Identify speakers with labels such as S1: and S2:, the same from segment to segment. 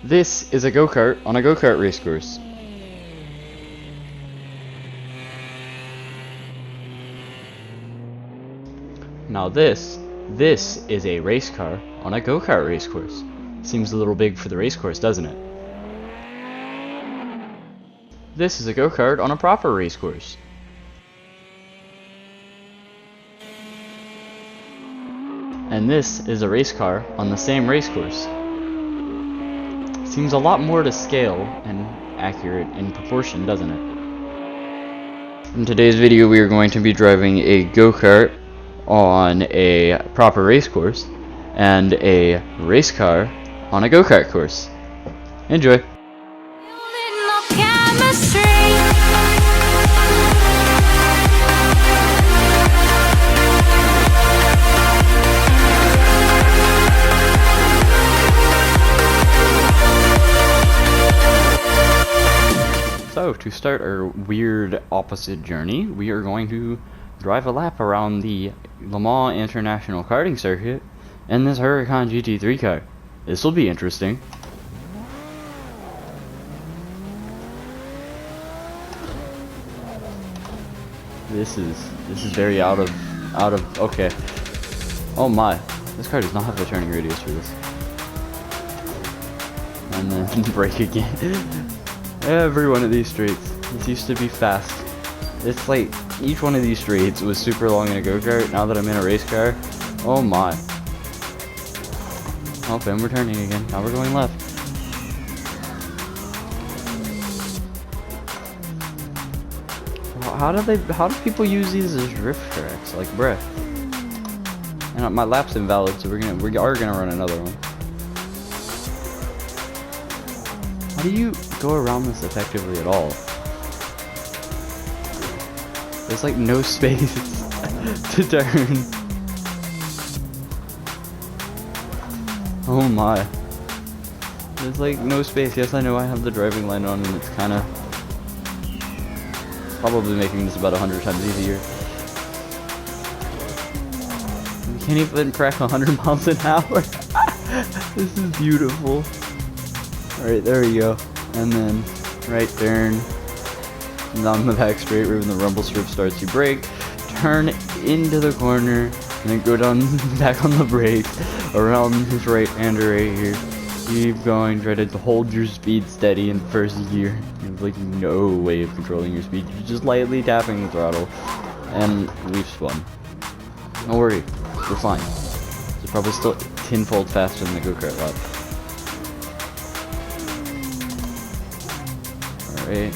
S1: This is a go-kart on a go-kart race course. Now this is a race car on a go-kart race course. Seems a little big for the race course, doesn't it? This is a go-kart on a proper race course. And this is a race car on the same race course. Seems a lot more to scale and accurate in proportion, doesn't it? In today's video we are going to be driving a go-kart on a proper race course and a race car on a go-kart course. Enjoy! So, to start our weird opposite journey, we are going to drive a lap around the Le Mans International Karting Circuit in this Huracan GT3 car. This will be interesting. This is very out of okay. Oh my, this car does not have a turning radius for this. And then brake again. Every one of these straights. This used to be fast. It's like each one of these straights was super long in a go-kart. Now that I'm in a race car, oh my. Oh, and we're turning again. Now we're going left. How do people use these as drift tracks? Like, bruh. And my lap's invalid, so we are gonna run another one. How do you go around this effectively at all? There's like no space to turn. Oh my. There's like no space. Yes, I know I have the driving line on and it's kinda probably making this about 100 times easier. We can't even crack 100 miles an hour. This is beautiful. Alright, there we go. And then, right turn. Down the back straight, right when the rumble strip starts, you brake. Turn into the corner, and then go down back on the brakes. Around this right-hander right here. Keep going, try to hold your speed steady in first gear. You have like no way of controlling your speed. You're just lightly tapping the throttle. And we've spun. Don't worry, we're fine. It's probably still tenfold faster than the go-kart lap. Alright.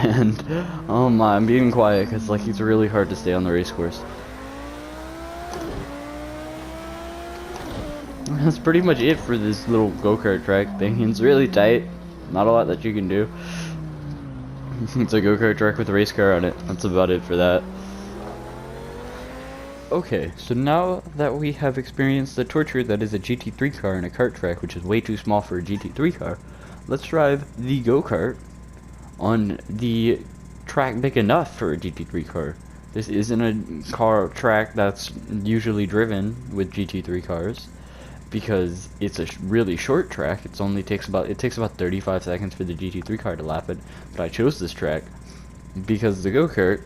S1: And oh my, I'm being quiet because like it's really hard to stay on the race course. That's pretty much it for this little go-kart track thing. It's really tight. Not a lot that you can do. It's a go-kart track with a race car on it. That's about it for that. Okay, so now that we have experienced the torture that is a GT3 car and a kart track, which is way too small for a GT3 car, let's drive the go-kart on the track big enough for a GT3 car. This isn't a car track that's usually driven with GT3 cars because it's a really short track. It takes about 35 seconds for the GT3 car to lap it. But I chose this track because the go-kart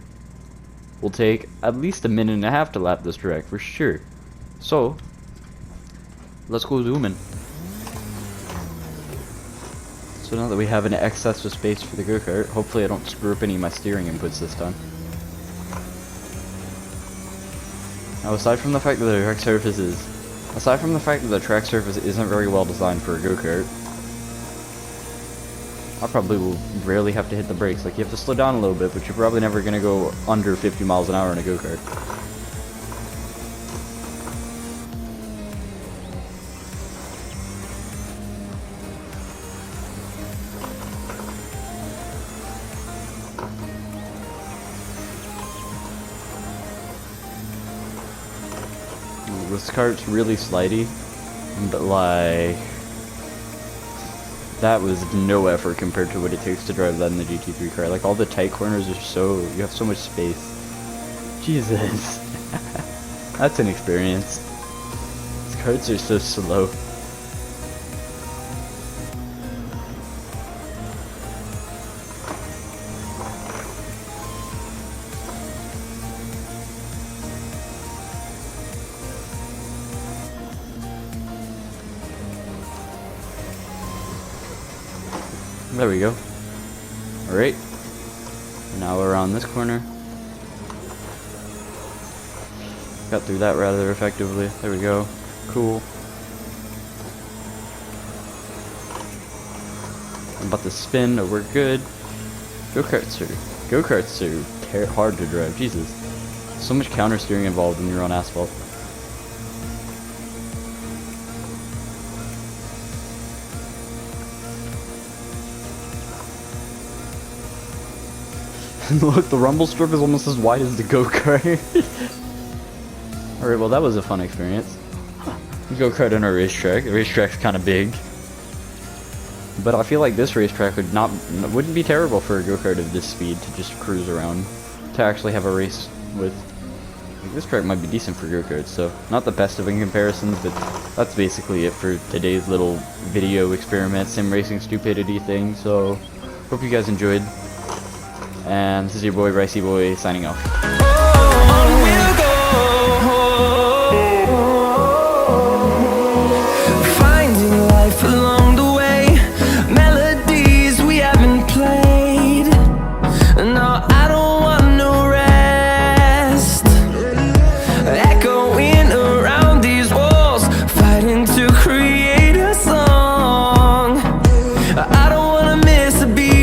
S1: will take at least a minute and a half to lap this track for sure. So let's go zooming. So now that we have an excess of space for the go-kart, hopefully I don't screw up any of my steering inputs this time. Now aside from the fact that the track surface isn't very well designed for a go-kart, I probably will rarely have to hit the brakes. Like, you have to slow down a little bit, but you're probably never gonna go under 50 miles an hour in a go-kart. This kart's really slidey, But like, that was no effort compared to what it takes to drive that in the GT3 car. Like, all the tight corners are you have so much space. Jesus. That's an experience. These carts are so slow. There we go. Alright. Now we're around this corner. Got through that rather effectively. There we go. Cool. I'm about to spin, but we're good. Go-karts are hard to drive. Jesus. So much counter steering involved when you're on asphalt. Look, the rumble strip is almost as wide as the go-kart. Alright, well that was a fun experience. Go-kart on a racetrack. The racetrack's kind of big. But I feel like this racetrack wouldn't be terrible for a go-kart of this speed to just cruise around. To actually have a race with. Like, this track might be decent for go-karts, so not the best of in comparisons, but that's basically it for today's little video experiment, sim racing stupidity thing. So, hope you guys enjoyed. And this is your boy, Ricey Boy, signing off.
S2: Finding life along the way, melodies we haven't played. No, I don't want no rest. Echoing around these walls, fighting to create a song. I don't wanna miss a beat.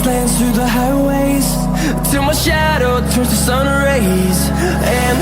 S2: Through the highways, till my shadow turns to sun rays, and